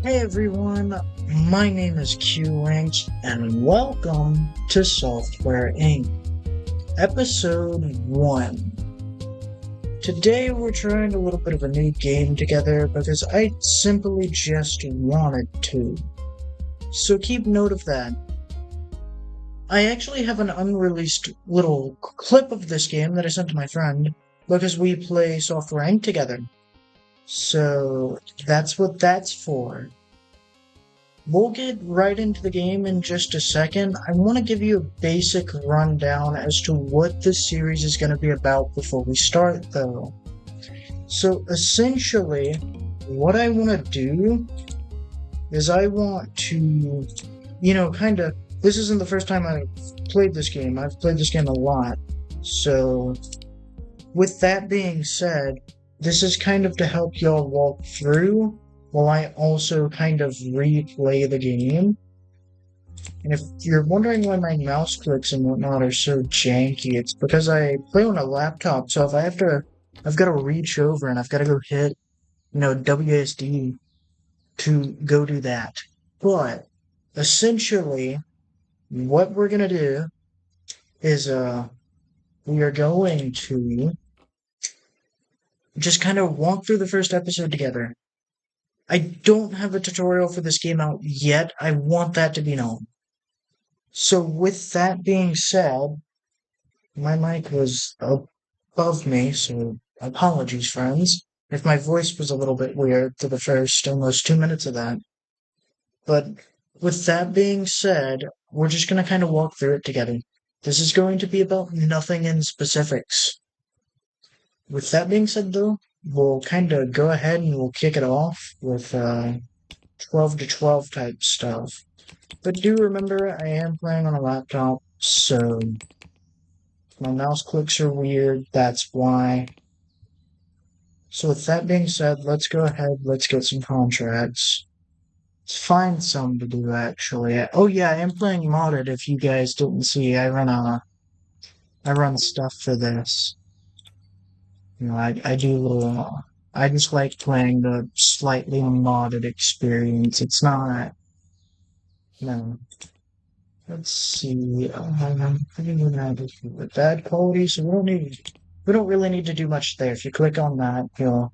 Hey everyone, my name is Qwnks, and welcome to Software Inc. Episode 1. Today we're trying a little bit of a new game together because I simply just wanted to. So keep note of that. I actually have an unreleased little clip of this game that I sent to my friend because we play Software Inc. together. So that's what that's for. We'll get right into the game in just a second. I want to give you a basic rundown as to what this series is going to be about before we start, though. So, essentially, what I want to do is I want to, this isn't the first time I've played this game. I've played this game a lot. So, with that being said, this is kind of to help y'all walk through while I also kind of replay the game. And if you're wondering why my mouse clicks and whatnot are so janky, it's because I play on a laptop, so if I've got to reach over and I've got to go hit, WSD to go do that. But, essentially, what we're gonna do is, we are going to just kind of walk through the first episode together. I don't have a tutorial for this game out yet. I want that to be known. So with that being said, my mic was above me, so apologies, friends, if my voice was a little bit weird for the first almost 2 minutes of that. But with that being said, we're just going to kind of walk through it together. This is going to be about nothing in specifics. With that being said, though, we'll kind of go ahead and we'll kick it off with 12 to 12 type stuff. But do remember, I am playing on a laptop, so my mouse clicks are weird, that's why. So with that being said, let's go ahead, let's get some contracts. Let's find some to do, actually. Oh yeah, I am playing modded, if you guys didn't see. I run stuff for this. I do a little, I just like playing the slightly modded experience. It's not, let's see, I'm thinking with bad quality, so we don't really need to do much there. If you click on that, you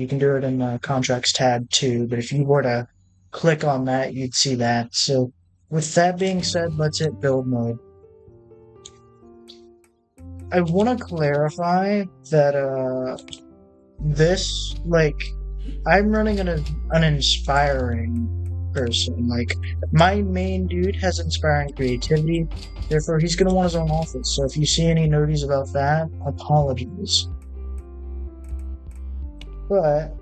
can do it in the contracts tab too, but if you were to click on that, you'd see that. So with that being said, let's hit build mode. I want to clarify that, I'm running an uninspiring person. Like, my main dude has inspiring creativity, therefore he's going to want his own office. So if you see any noties about that, apologies. But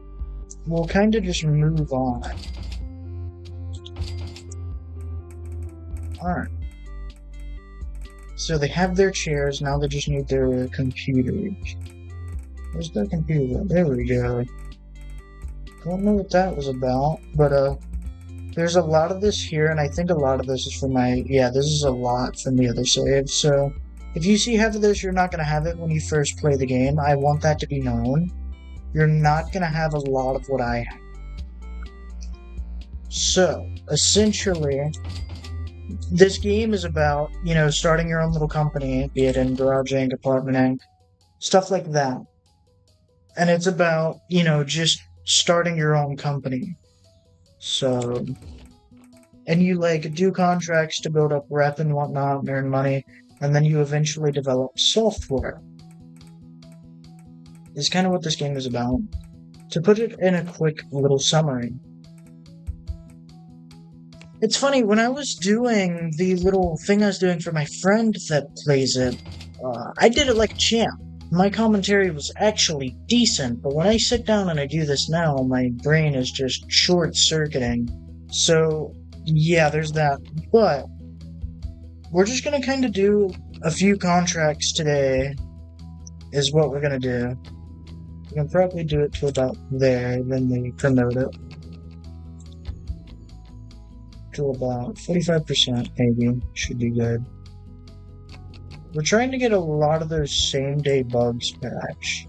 we'll kind of just move on. Alright. So they have their chairs, now they just need their computers. Where's their computer? There we go. Don't know what that was about, but there's a lot of this here, and I think a lot of this is from this is a lot from the other save, so if you see half of this, you're not going to have it when you first play the game. I want that to be known. You're not going to have a lot of what I have. So, essentially, this game is about, starting your own little company, be it in Garage Inc., Apartment Inc., stuff like that. And it's about, just starting your own company. So, and you, do contracts to build up rep and whatnot and earn money, and then you eventually develop software. Is kind of what this game is about. To put it in a quick little summary, it's funny, when I was doing the little thing I was doing for my friend that plays it, I did it like a champ. My commentary was actually decent, but when I sit down and I do this now, my brain is just short-circuiting. So, yeah, there's that. But, we're just gonna kind of do a few contracts today, is what we're gonna do. We can probably do it to about there, then we promote it. To about 45%, maybe. Should be good. We're trying to get a lot of those same-day bugs patched.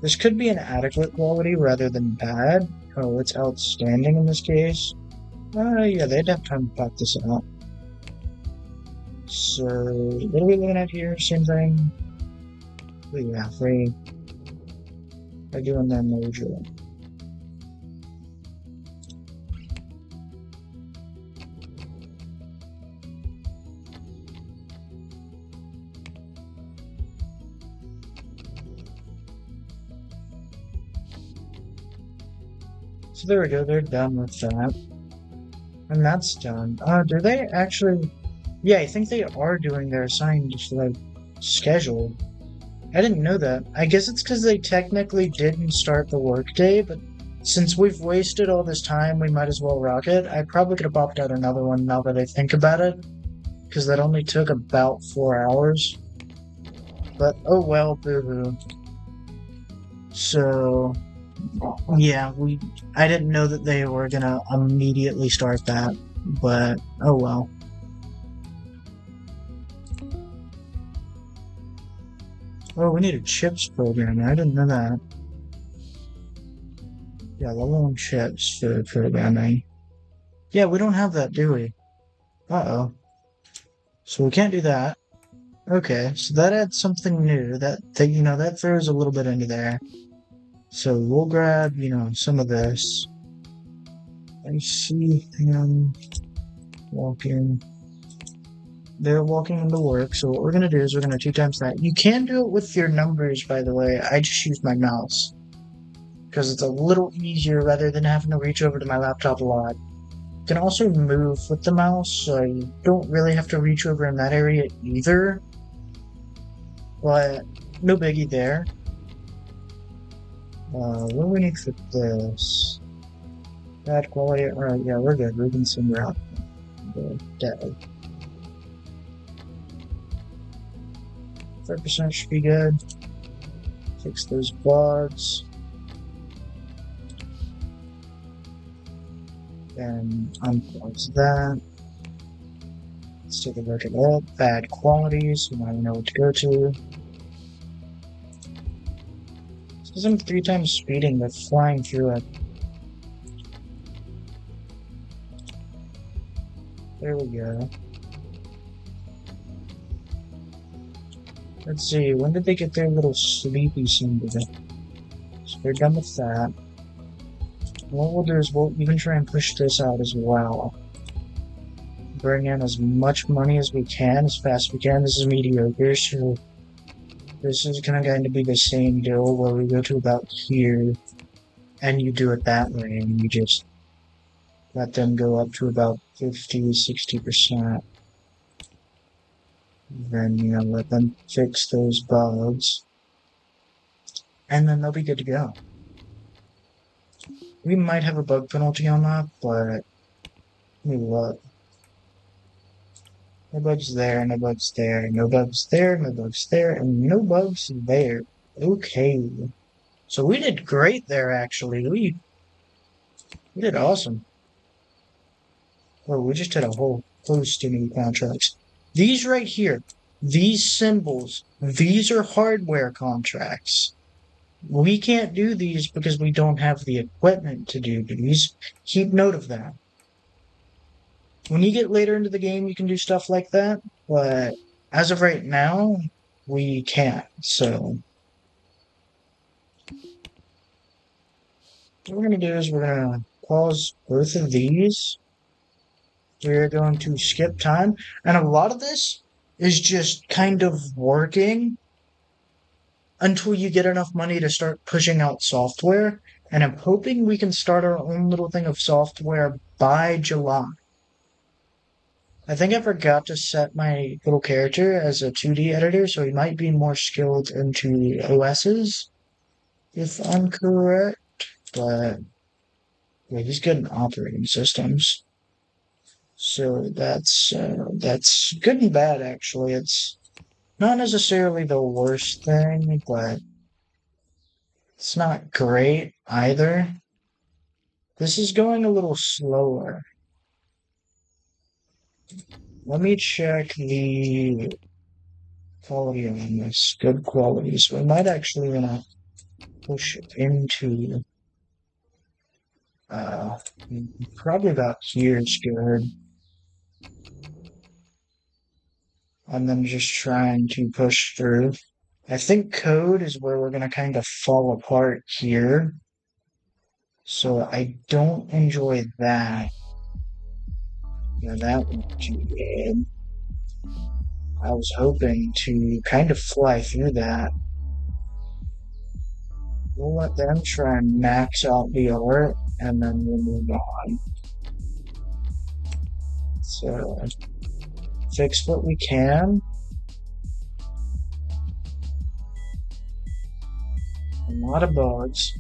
This could be an adequate quality rather than bad, Oh, it's outstanding in this case. Yeah, they'd have time to pack this out. So, what are we looking at here? Same thing? Yeah, free. By doing that mojo. So there we go, they're done with that. And that's done. Do they actually... Yeah, I think they are doing their assigned, like, schedule. I didn't know that. I guess it's because they technically didn't start the workday, but since we've wasted all this time, we might as well rock it. I probably could have popped out another one now that I think about it, because that only took about 4 hours. But, oh well, boo-hoo. So, yeah, I didn't know that they were gonna immediately start that, but oh well. Oh, we need a chips program. I didn't know that. Yeah, level 1 chips for programming. Yeah, we don't have that, do we? Uh-oh. So we can't do that. Okay, so that adds something new. That throws a little bit into there. So we'll grab, some of this. I see him walking. They're walking into work, so what we're gonna do is we're gonna 2 times that. You can do it with your numbers, by the way. I just use my mouse, because it's a little easier rather than having to reach over to my laptop a lot. You can also move with the mouse, so you don't really have to reach over in that area either. But no biggie there. What do we need for this? Bad quality. Alright, yeah, we're good. We can send her out. Dead. 5% should be good. Fix those bugs. And I'm Qwnks that. Let's take a look at that. Bad qualities. So now we know what to go to. Because I'm 3 times speeding, they're flying through it. There we go. Let's see, when did they get their little sleepy symbol? So they're done with that. What we'll do is we'll even try and push this out as well. Bring in as much money as we can, as fast as we can. This is mediocre, so this is going to be the same deal where we go to about here, and you do it that way, and you just let them go up to about 50-60%. Then, let them fix those bugs, and then they'll be good to go. We might have a bug penalty on that, but let me look. No bugs there, no bugs there, no bugs there, no bugs there, and no bugs there. Okay. So we did great there, actually. We did awesome. Oh, we just had a whole host of new contracts. These right here, these symbols, these are hardware contracts. We can't do these because we don't have the equipment to do these. Keep note of that. When you get later into the game, you can do stuff like that, but as of right now, we can't, so what we're going to do is we're going to pause both of these. We're going to skip time, and a lot of this is just kind of working until you get enough money to start pushing out software, and I'm hoping we can start our own little thing of software by July. I think I forgot to set my little character as a 2D editor, so he might be more skilled into OSs, if I'm correct, but yeah, he's good in operating systems. So that's good and bad, actually. It's not necessarily the worst thing, but it's not great either. This is going a little slower. Let me check the quality on this. Good quality. So we might actually want to push into Uh, Probably about here is good. And then just trying to push through. I think code is where we're going to kind of fall apart here. So I don't enjoy that. Yeah, that would be too bad. I was hoping to kind of fly through that. We'll let them try and max out the art, and then we'll move on. So, fix what we can. A lot of bugs.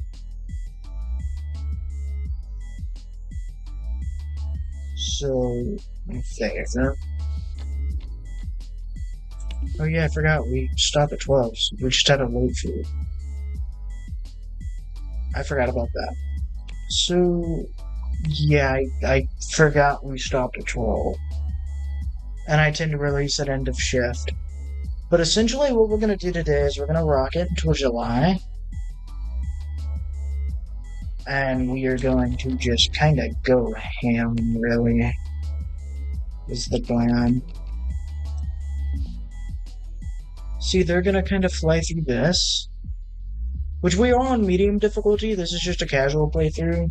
So, there. Oh yeah, I forgot, we stop at 12, so we just had a wait for it. I forgot about that. So, yeah, I forgot we stopped at 12. And I tend to release at end of shift. But essentially what we're going to do today is we're going to rock it until July. And we are going to just kind of go ham, really, is the plan. See, they're going to kind of fly through this. Which we are on medium difficulty. This is just a casual playthrough.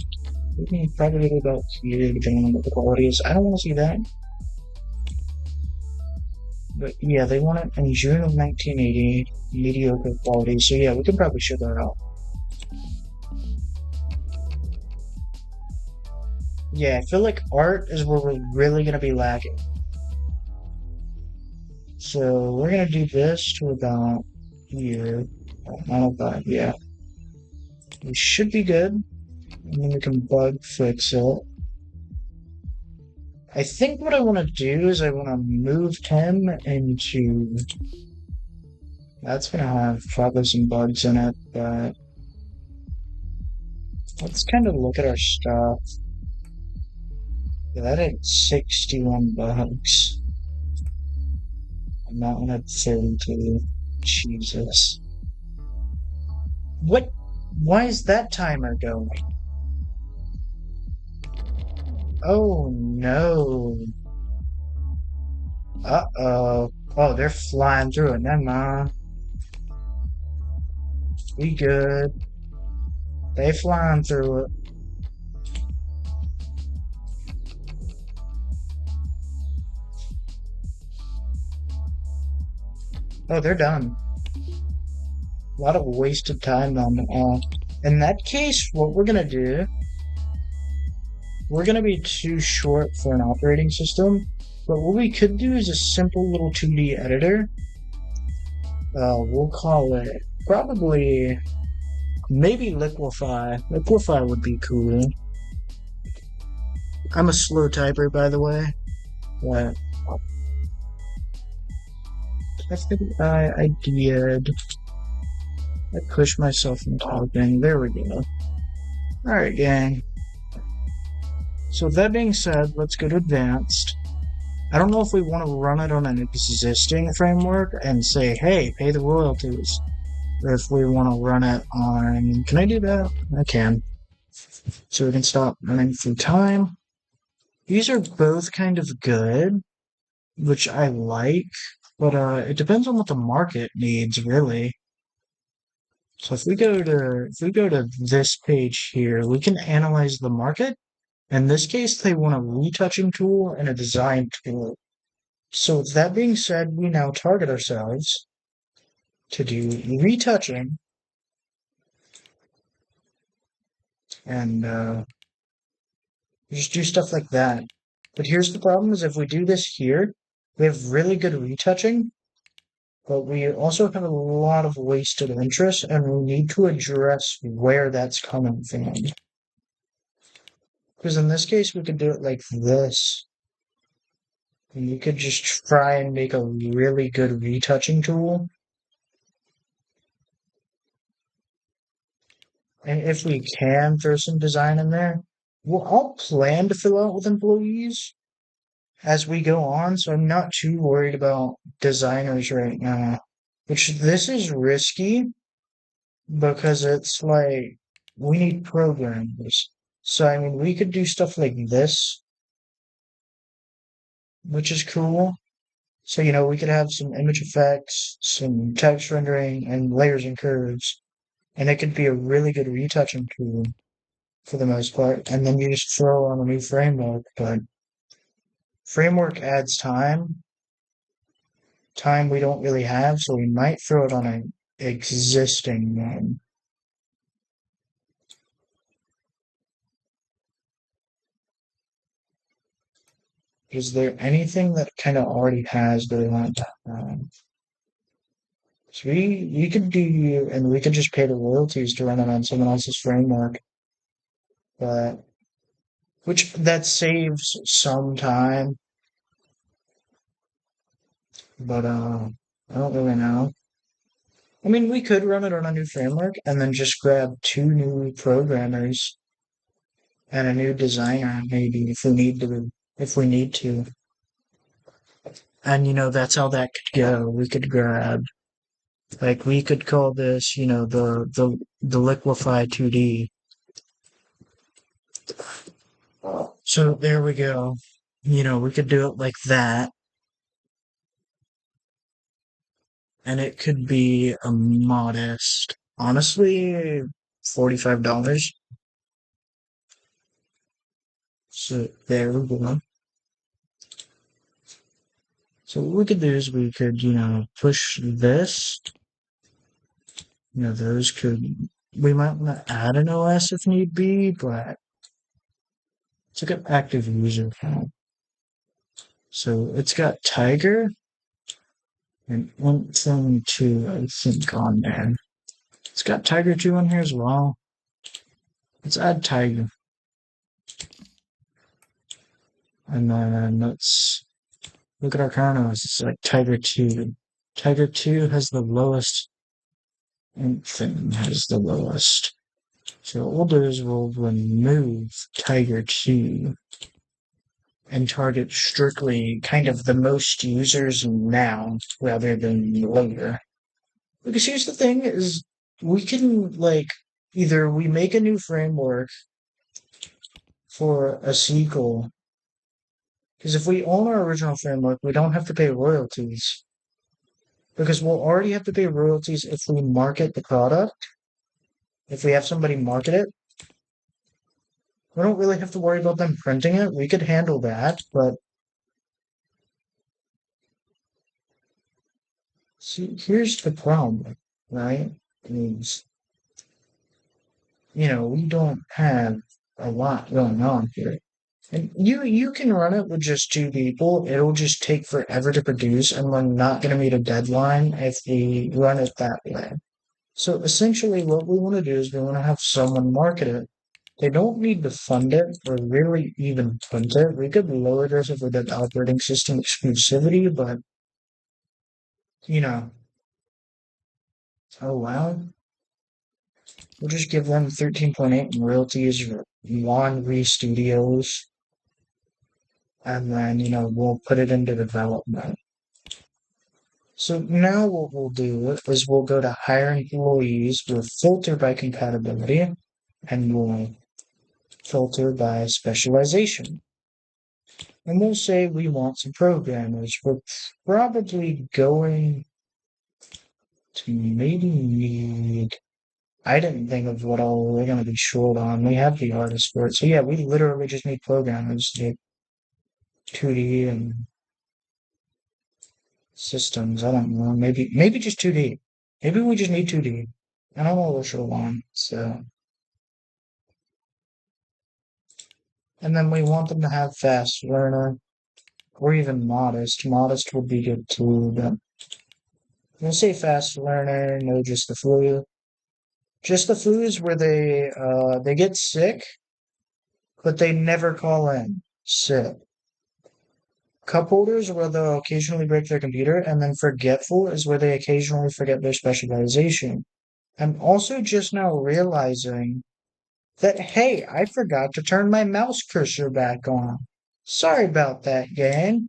We can probably do about here, depending on what the quality is. I don't want to see that. But yeah, they want it in June of 1980, mediocre quality. So yeah, we can probably ship that out. Yeah, I feel like art is where we're really going to be lacking. So we're going to do this to about here. Not about, yeah. We should be good. And then we can bug fix it. I think what I want to do is I want to move him into... That's going to have probably some bugs in it, but... Let's kind of look at our stuff. Yeah, that had 61 bugs. And that one had 32. Jesus. What? Why is that timer going? Oh no. Uh-oh. Oh, they're flying through it. Never mind. We good. They flying through it. Oh, they're done. A lot of wasted time on in that case, what we're gonna do, we're gonna be too short for an operating system, but what we could do is a simple little 2D editor. We'll call it probably maybe Liquify. Liquify would be cool. I'm a slow typer, by the way. But I think I did. I pushed myself in typing. There we go. Alright, gang. So with that being said, let's go to advanced. I don't know if we want to run it on an existing framework and say, hey, pay the royalties. Or if we want to run it on... Can I do that? I can. So we can stop running through time. These are both kind of good, which I like, but it depends on what the market needs, really. So if we go to this page here, we can analyze the market. In this case, they want a retouching tool and a design tool. So with that being said, we now target ourselves to do retouching and just do stuff like that. But here's the problem is if we do this here, we have really good retouching, but we also have a lot of wasted interest, and we need to address where that's coming from. Because in this case, we could do it like this. And you could just try and make a really good retouching tool. And if we can throw some design in there, well, I'll plan to fill out with employees as we go on, so I'm not too worried about designers right now. Which this is risky because it's like we need programmers. So, I mean, we could do stuff like this, which is cool. So, we could have some image effects, some text rendering, and layers and curves. And it could be a really good retouching tool for the most part. And then you just throw on a new framework. But framework adds time we don't really have, so we might throw it on an existing one. Is there anything that kind of already has that we want to have? So we could do, and we could just pay the royalties to run it on someone else's framework, but which that saves some time, but I don't really know. I mean, we could run it on a new framework and then just grab two new programmers and a new designer, maybe if we need to. And that's how that could go. We could grab, like, we could call this, the liquefy 2D. So there we go. We could do it like that, and it could be a modest, honestly, $45. So there we go. So what we could do is we could, push this. Those could, we might want to add an OS if need be, but it's like an active user account. So it's got Tiger and 1.2, I think, on there. It's got Tiger 2 on here as well. Let's add Tiger. And then let's look at our current OS. It's like Tiger 2. Tiger 2 has the lowest, thing has the lowest. So what we'll do is we'll remove Tiger 2 and target strictly kind of the most users now rather than later. Because here's the thing is we can either we make a new framework for a sequel. Because if we own our original framework, we don't have to pay royalties. Because we'll already have to pay royalties if we market the product. If we have somebody market it, we don't really have to worry about them printing it. We could handle that, but see, here's the problem, right? Is, we don't have a lot going on here. And you can run it with just two people. It'll just take forever to produce, and we're not going to meet a deadline if we run it that way. So essentially, what we want to do is we want to have someone market it. They don't need to fund it or really even print it. We could lower this if we did operating system exclusivity, but you know, oh wow. We'll just give them 13.8 in royalties or one Studios, and then we'll put it into development. So now what we'll do is we'll go to hire employees, we'll filter by compatibility, and we'll filter by specialization. And we'll say we want some programmers. We're probably going to maybe need, I didn't think of what all we're going to be short on. We have the artist for it. So yeah, we literally just need programmers, like 2D and systems. I don't know. Maybe just 2D. Maybe we just need 2D. I don't know what we're short on. So, and then we want them to have fast learner or even modest. Modest would be good too, but I'm gonna say fast learner, no just the flu. Just the flu is where they get sick, but they never call in sick. Cup holders where they'll occasionally break their computer, and then forgetful is where they occasionally forget their specialization. I'm also just now realizing that, hey, I forgot to turn my mouse cursor back on. Sorry about that, gang.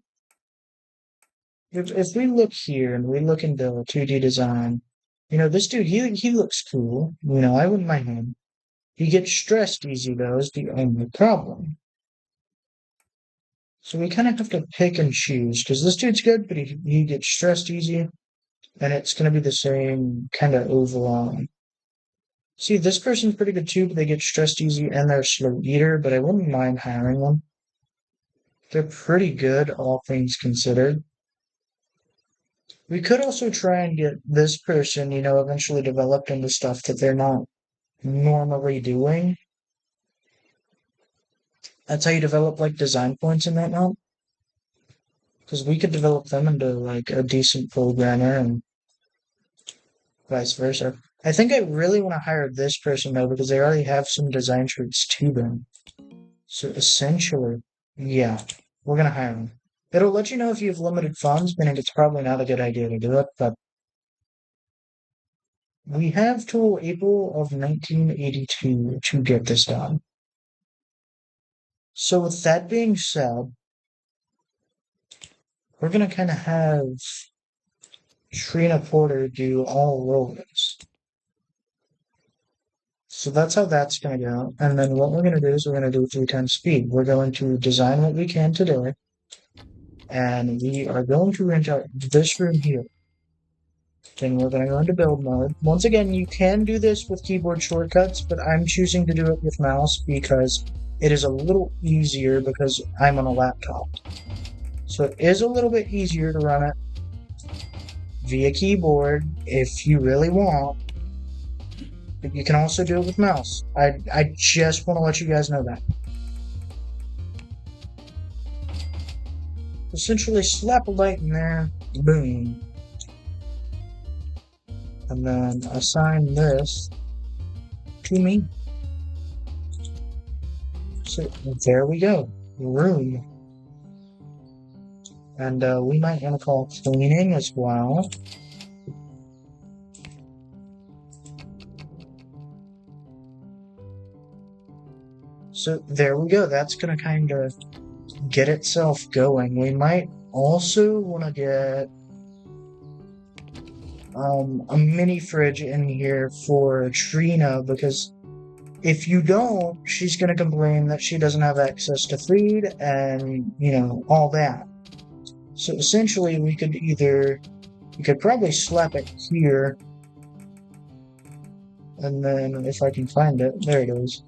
If we look here and we look into 2D design, this dude, he looks cool. I wouldn't mind him. He gets stressed easy, though, is the only problem. So we kind of have to pick and choose, because this dude's good, but he gets stressed easy, and it's going to be the same kind of overall. See, this person's pretty good too, but they get stressed easy, and they're a slow eater, but I wouldn't mind hiring them. They're pretty good, all things considered. We could also try and get this person, eventually developed into stuff that they're not normally doing. That's how you develop, like, design points and whatnot. Because we could develop them into, like, a decent programmer and vice versa. I think I really want to hire this person, though, because they already have some design traits to them. So essentially, yeah, we're going to hire them. It'll let you know if you have limited funds, meaning it's probably not a good idea to do it, but we have till April of 1982 to get this done. So with that being said, we're going to kind of have Trina Porter do all roles. So that's how that's going to go. And then what we're going to do is we're going to do 3 times speed. We're going to design what we can today. And we are going to rent out this room here. Then we're going to go into build mode. Once again, you can do this with keyboard shortcuts, but I'm choosing to do it with mouse because it is a little easier because I'm on a laptop. So it is a little bit easier to run it via keyboard if you really want. But you can also do it with mouse. I just want to let you guys know that. Essentially slap a light in there, boom. And then assign this to me. So there we go, room. And we might want to call cleaning as well. So there we go, that's going to kind of get itself going. We might also want to get a mini fridge in here for Trina, because if you don't, she's going to complain that she doesn't have access to food and, all that. So essentially, we could probably slap it here, and then if I can find it, there it is.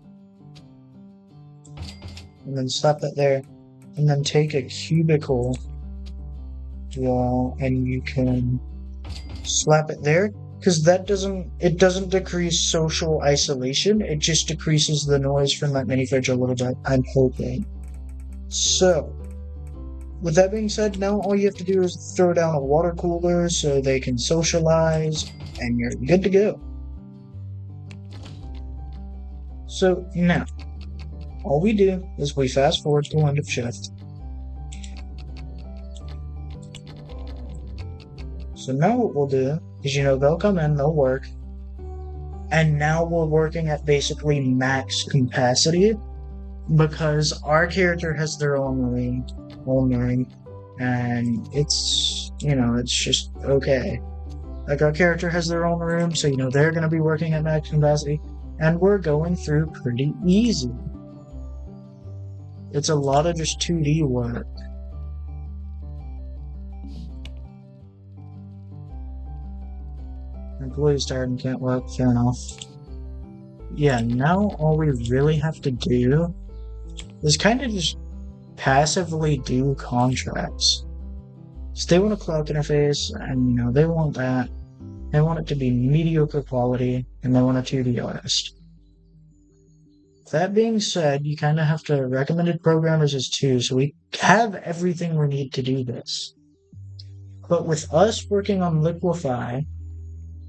And then slap that there, and then take a cubicle wall, and you can slap it there, because that doesn't decrease social isolation, it just decreases the noise from that mini fridge a little bit, I'm hoping. So, with that being said, now all you have to do is throw down a water cooler so they can socialize, and you're good to go. So now, all we do is we fast forward to end of shift. So now what we'll do is, they'll come in, they'll work, and now we're working at basically max capacity because our character has their own room, and it's just okay. Like, our character has their own room, so they're going to be working at max capacity, and we're going through pretty easy. It's a lot of just 2D work. Employee's tired and can't work, fair enough. Yeah, now all we really have to do is kind of just passively do contracts. So they want a clock interface, and they want that. They want it to be mediocre quality, and they want a 2D artist. That being said, you kind of have to recommended programmers as 2, so we have everything we need to do this. But with us working on Liquify,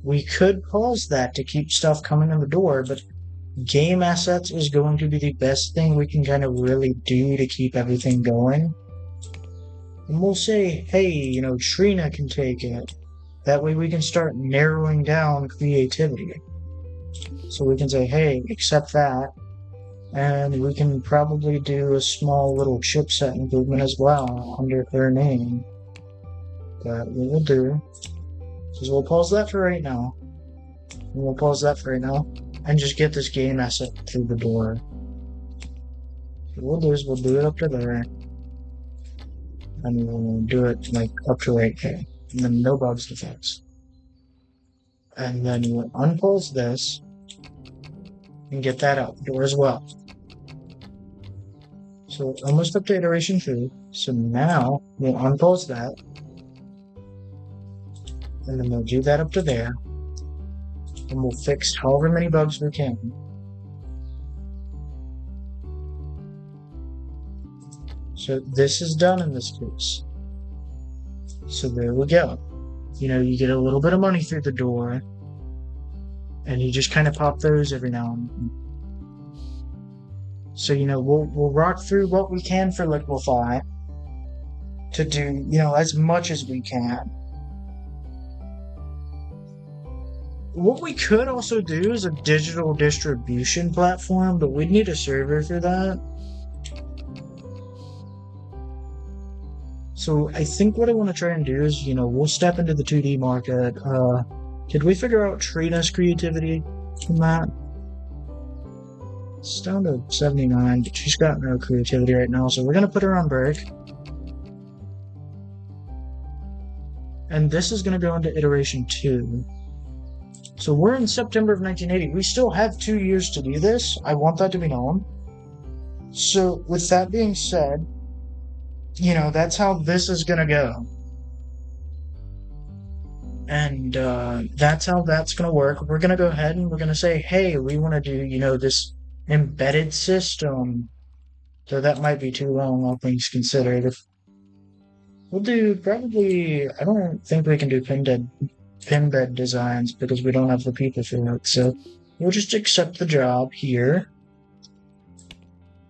we could pause that to keep stuff coming in the door, but game assets is going to be the best thing we can kind of really do to keep everything going. And we'll say, hey, Trina can take it. That way we can start narrowing down creativity. So we can say, hey, accept that. And we can probably do a small little chipset improvement as well under her name. That we will do. So we'll pause that for right now. And we'll pause that for right now. and just get this game asset through the door. What we'll do is we'll do it up to there, and we'll do it like up to 8K, and then no bugs to fix. And then we'll unpause this and get that out the door as well. So almost up to iteration 2. So now we'll unpause that, and then we'll do that up to there, and we'll fix however many bugs we can. So this is done in this case. So there we go. You get a little bit of money through the door, and you just kind of pop those every now and then. So, we'll rock through what we can for Liquify to do, as much as we can. What we could also do is a digital distribution platform, but we'd need a server for that. So I think what I want to try and do is, we'll step into the 2D market. Did we figure out Trina's creativity from that? It's down to 79, but she's got no creativity right now, so we're going to put her on break. And this is going to go into iteration 2. So we're in September of 1980. We still have 2 years to do this. I want that to be known. So with that being said, that's how this is going to go. And that's how that's going to work. We're going to go ahead and we're going to say, hey, we want to do, this embedded system. So that might be too long, all things considered. We'll do probably, I don't think we can do pin bed designs because we don't have the people for it. So we'll just accept the job here.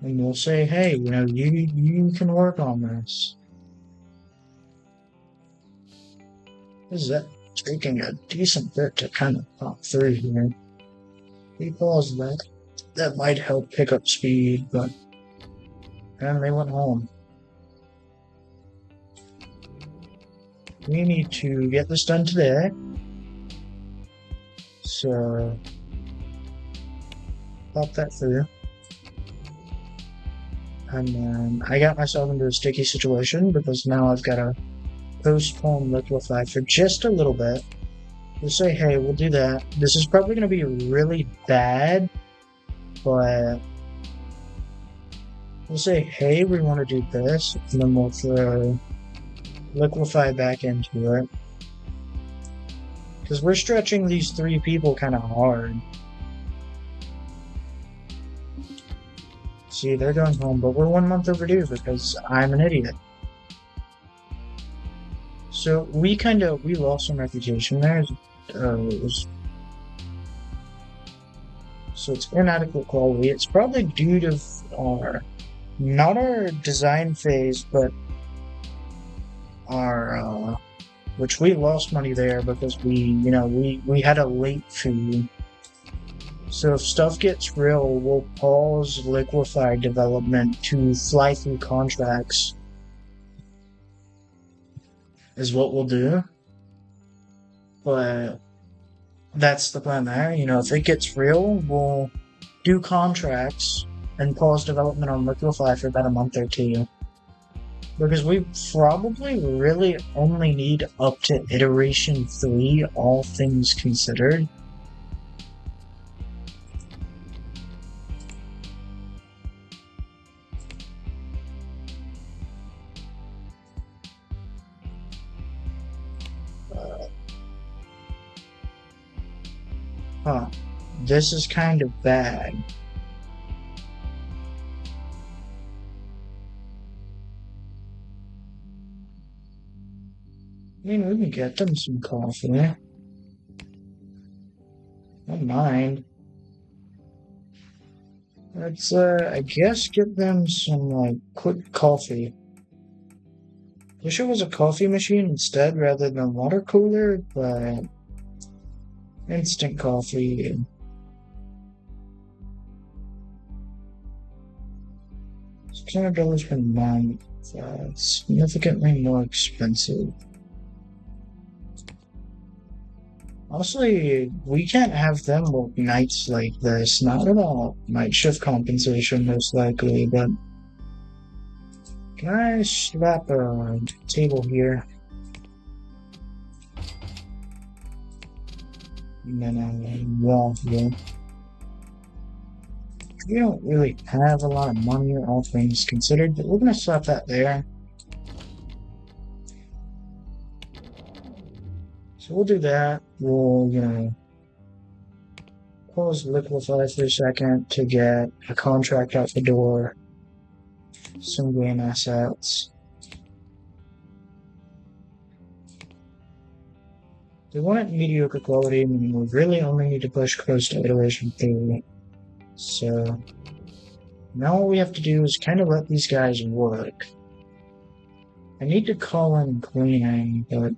And we'll say, hey, you can work on this. This is taking a decent bit to kind of pop through here. We pause that. That might help pick up speed, but... And they went home. We need to get this done today. So... pop that through. And then I got myself into a sticky situation because now I've got to postpone Liquify for just a little bit. We'll say, hey, we'll do that. This is probably going to be really bad, but we'll say, hey, we want to do this, and then we'll throw Liquify back into it. Because we're stretching these 3 people kind of hard. See, they're going home, but we're 1 month overdue because I'm an idiot. So we lost some reputation there. So it's inadequate quality. It's probably due to not our design phase, but our, which we lost money there because we had a late fee. So if stuff gets real, we'll pause Liquify development to fly through contracts, is what we'll do. But that's the plan there. If it gets real, we'll do contracts and pause development on Liquify for about a month or 2. Because we probably really only need up to iteration 3, all things considered. This is kind of bad. I mean, we can get them some coffee. Don't mind. Let's, I guess get them some, quick coffee. Wish it was a coffee machine instead rather than water cooler, but... instant coffee. $600 per month. Significantly more expensive. Honestly, we can't have them work nights like this. Not at all. Night shift compensation, most likely, but can I slap a table here? And then a wall here. We don't really have a lot of money, all things considered, but we're gonna slap that there. So we'll do that. We'll, pause Liquify for a second to get a contract out the door. Some game assets. They want it mediocre quality, and we really only need to push close to iteration 3. So now all we have to do is kind of let these guys work. I need to call in cleaning, but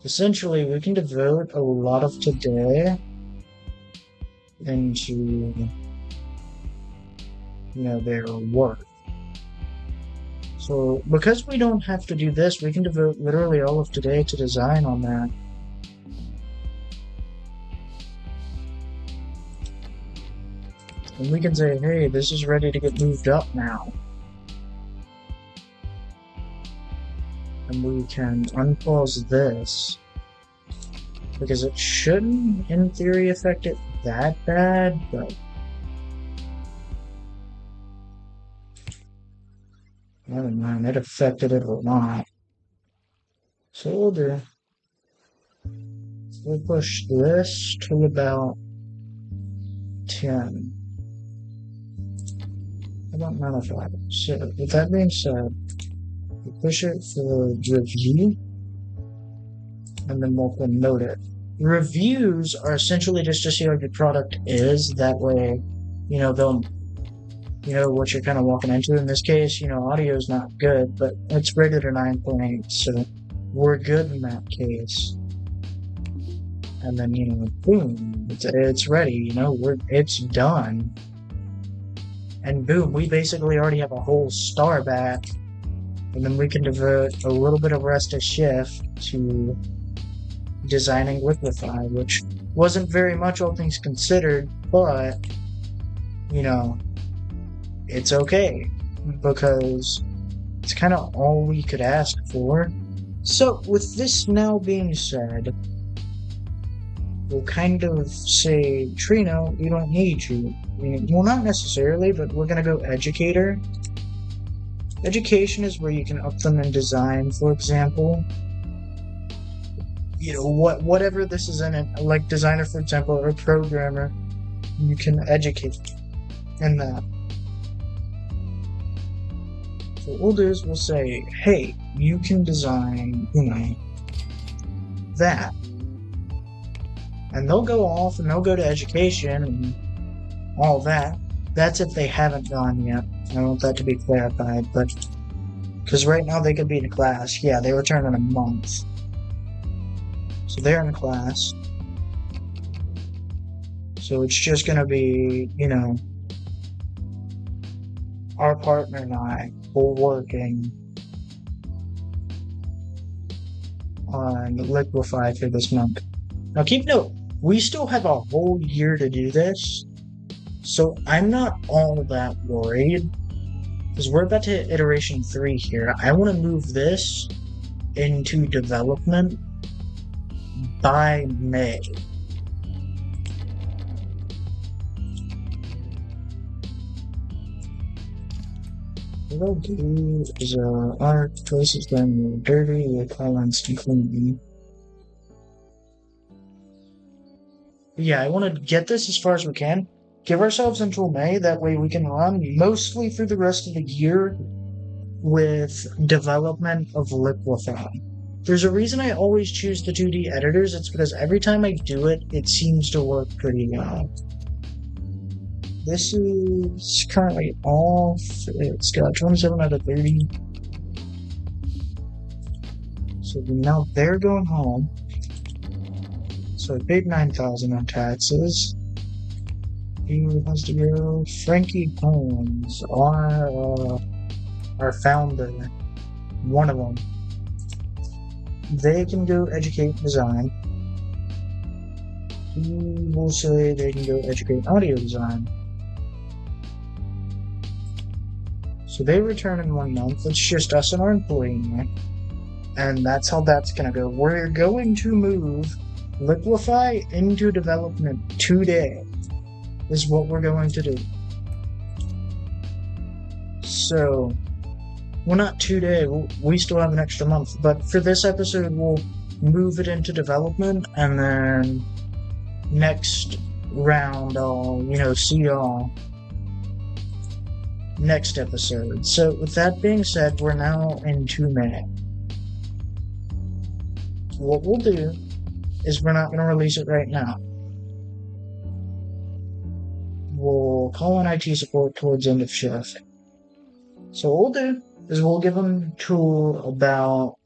essentially we can devote a lot of today into, their work. So because we don't have to do this, we can devote literally all of today to design on that. And we can say, hey, this is ready to get moved up now. And we can unpause this, because it shouldn't, in theory, affect it that bad, but never mind, it affected it a lot. So we'll do, we'll push this to about 10. About 95. So with that being said, we push it for review, and then we'll promote it. Reviews are essentially just to see how your product is. That way, they'll, what you're kind of walking into. In this case, audio is not good, but it's rated a 9.8, so we're good in that case. And then, boom, it's ready, it's done. And boom, we basically already have a whole star back. And then we can devote a little bit of rest of shift to designing Liquify, which wasn't very much, all things considered, but, it's okay, because it's kind of all we could ask for. So, with this now being said, we'll kind of say, Trino, we don't need you. Well, not necessarily, but we're going to go Educator. Education is where you can up them in design, for example. Whatever this is in it, like designer, for example, or programmer, you can educate in that. So what we'll do is we'll say, hey, you can design, that. And they'll go off and they'll go to education and all that. That's if they haven't gone yet. I want that to be clarified, but because right now they could be in class. Yeah, they return in a month. So they're in class. So it's just going to be, our partner and I all working on Liquify for this month. Now keep note, we still have a whole year to do this, so I'm not all that worried, because we're about to hit iteration 3 here. I want to move this into development by May. What I'll do is our choices then dirty with comments to clean. Yeah, I want to get this as far as we can. Give ourselves until May, that way we can run mostly through the rest of the year with development of Liquify. There's a reason I always choose the 2D editors. It's because every time I do it, it seems to work pretty well. This is currently off. It's got 27 out of 30. So now they're going home. So I paid $9,000 on taxes. He has to go. Frankie Holmes, our founder, one of them. They can go educate design. we will say they can go educate audio design. So they return in 1 month. It's just us and our employee now. And that's how that's going to go. We're going to move Liquify into development today, is what we're going to do. So, well, not today. We still have an extra month. But for this episode, we'll move it into development. And then next round, I'll, see y'all next episode. So, with that being said, we're now into May. What we'll do is we're not going to release it right now. We'll call in IT support towards end of shift. So what we'll do is we'll give them till about,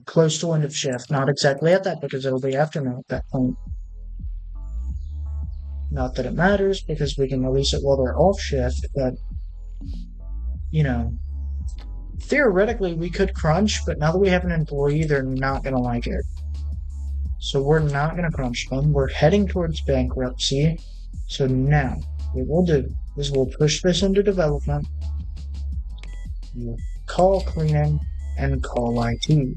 close to end of shift. Not exactly at that, because it'll be afternoon at that point. Not that it matters, because we can release it while they're off shift, but, theoretically we could crunch, but now that we have an employee, they're not going to like it. So we're not going to crunch them. We're heading towards bankruptcy. So now, what we'll do is we'll push this into development. We'll call cleaning and call IT.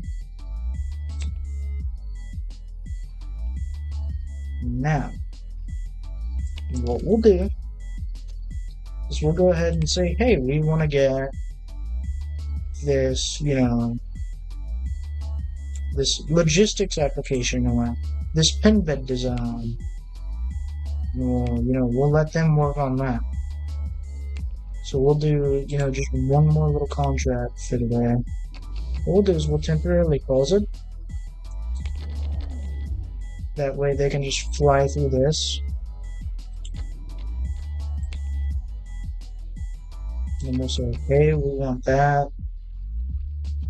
Now, what we'll do is we'll go ahead and say, hey, we want to get this, this logistics application going, this pin bed design. We'll let them work on that. So we'll do, just one more little contract for today. What we'll do is we'll temporarily close it. That way they can just fly through this. And we'll say, okay, we want that.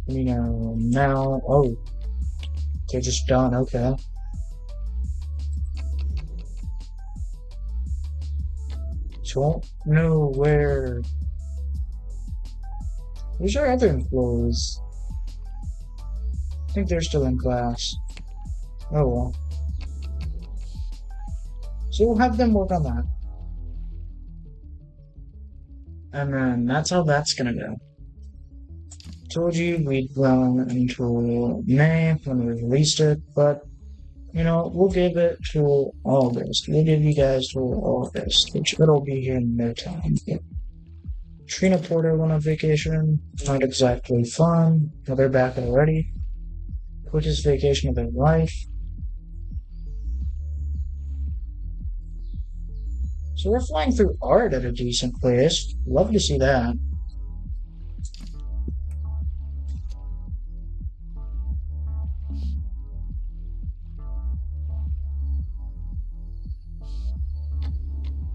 Now, oh, they're just done, okay. So I don't know where's our other employees? I think they're still in class. Oh well. So we'll have them work on that. And then that's how that's gonna go. Told you we'd run until May when we released it, but we'll give it till August. We'll give you guys till August, which it'll be here in no time. Trina Porter went on vacation. Not exactly fun, but they're back already. Quickest vacation of their life. So we're flying through art at a decent pace. Love to see that.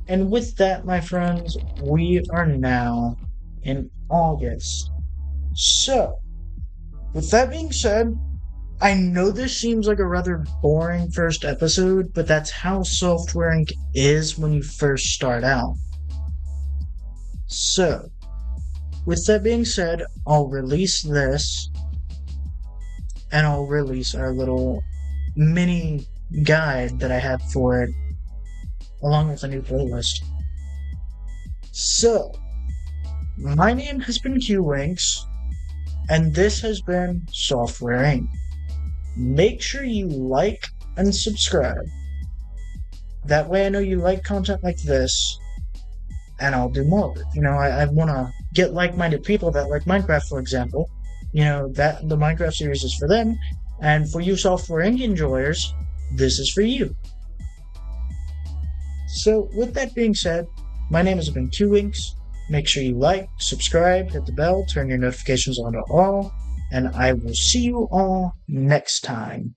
And with that, my friends, we are now in August. So, with that being said, I know this seems like a rather boring first episode, but that's how Software Inc. is when you first start out. So, with that being said, I'll release this, and I'll release our little mini guide that I have for it, along with a new playlist. So, my name has been Qwnks, and this has been Software Inc. Make sure you like and subscribe. That way I know you like content like this, and I'll do more of it. I want to get like-minded people that like Minecraft, for example. That the Minecraft series is for them, and for you Software Inc. enjoyers, this is for you. So, with that being said, my name has been Qwnks. Make sure you like, subscribe, hit the bell, turn your notifications on to all, and I will see you all next time.